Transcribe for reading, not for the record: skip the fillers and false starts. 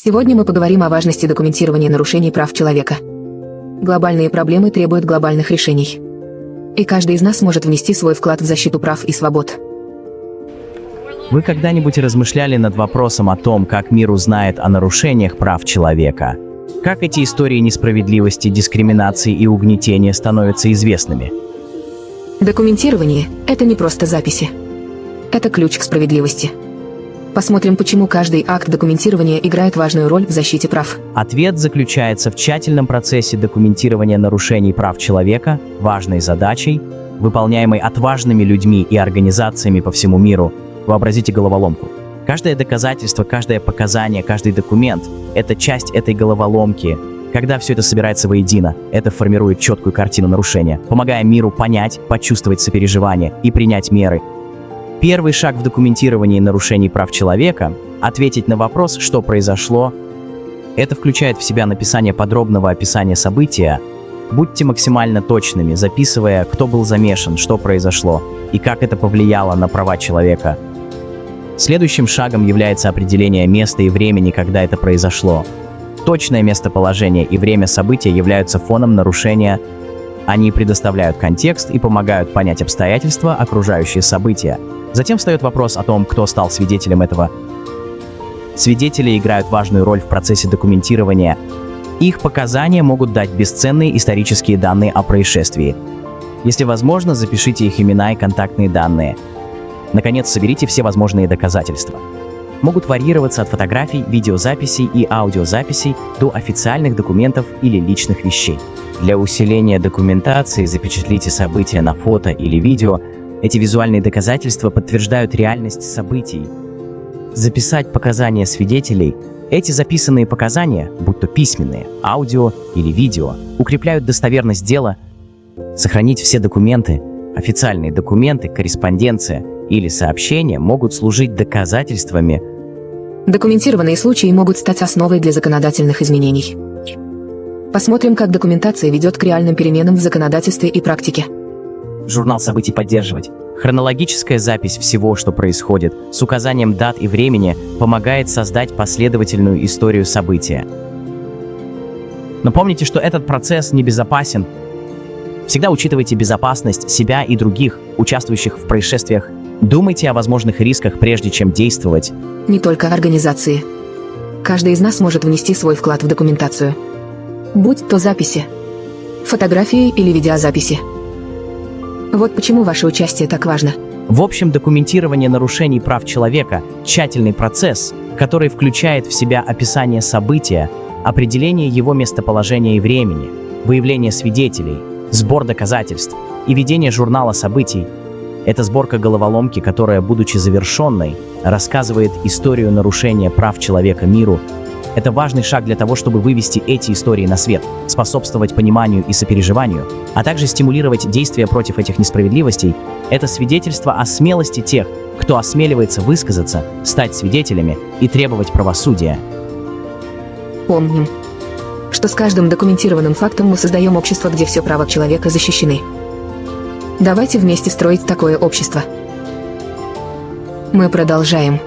Сегодня мы поговорим о важности документирования нарушений прав человека. Глобальные проблемы требуют глобальных решений. И каждый из нас может внести свой вклад в защиту прав и свобод. Вы когда-нибудь размышляли над вопросом о том, как мир узнает о нарушениях прав человека? Как эти истории несправедливости, дискриминации и угнетения становятся известными? Документирование – это не просто записи. Это ключ к справедливости. Посмотрим, почему каждый акт документирования играет важную роль в защите прав. Ответ заключается в тщательном процессе документирования нарушений прав человека, важной задачей, выполняемой отважными людьми и организациями по всему миру. Вообразите головоломку. Каждое доказательство, каждое показание, каждый документ – это часть этой головоломки. Когда все это собирается воедино, это формирует четкую картину нарушения, помогая миру понять, почувствовать сопереживание и принять меры. Первый шаг в документировании нарушений прав человека – ответить на вопрос, что произошло. Это включает в себя написание подробного описания события. Будьте максимально точными, записывая, кто был замешан, что произошло и как это повлияло на права человека. Следующим шагом является определение места и времени, когда это произошло. Точное местоположение и время события являются фоном нарушения. Они предоставляют контекст и помогают понять обстоятельства, окружающие события. Затем встает вопрос о том, кто стал свидетелем этого. Свидетели играют важную роль в процессе документирования. Их показания могут дать бесценные исторические данные о происшествии. Если возможно, запишите их имена и контактные данные. Наконец, соберите все возможные доказательства. Могут варьироваться от фотографий, видеозаписей и аудиозаписей до официальных документов или личных вещей. Для усиления документации запечатлите события на фото или видео. Эти визуальные доказательства подтверждают реальность событий. Записать показания свидетелей. Эти записанные показания, будь то письменные, аудио или видео, укрепляют достоверность дела. Сохранить все документы. Официальные документы, корреспонденция или сообщения могут служить доказательствами. Документированные случаи могут стать основой для законодательных изменений. Посмотрим, как документация ведет к реальным переменам в законодательстве и практике. Журнал событий поддерживать. Хронологическая запись всего, что происходит, с указанием дат и времени, помогает создать последовательную историю события. Но помните, что этот процесс небезопасен. Всегда учитывайте безопасность себя и других, участвующих в происшествиях. Думайте о возможных рисках, прежде чем действовать. Не только организации. Каждый из нас может внести свой вклад в документацию. Будь то записи, фотографии или видеозаписи. Вот почему ваше участие так важно. В общем, документирование нарушений прав человека – тщательный процесс, который включает в себя описание события, определение его местоположения и времени, выявление свидетелей, сбор доказательств и ведение журнала событий. Это сборка головоломки, которая, будучи завершенной, рассказывает историю нарушения прав человека миру. Это важный шаг для того, чтобы вывести эти истории на свет, способствовать пониманию и сопереживанию, а также стимулировать действия против этих несправедливостей. Это свидетельство о смелости тех, кто осмеливается высказаться, стать свидетелями и требовать правосудия. Помним, что с каждым документированным фактом мы создаем общество, где все права человека защищены. Давайте вместе строить такое общество. Мы продолжаем.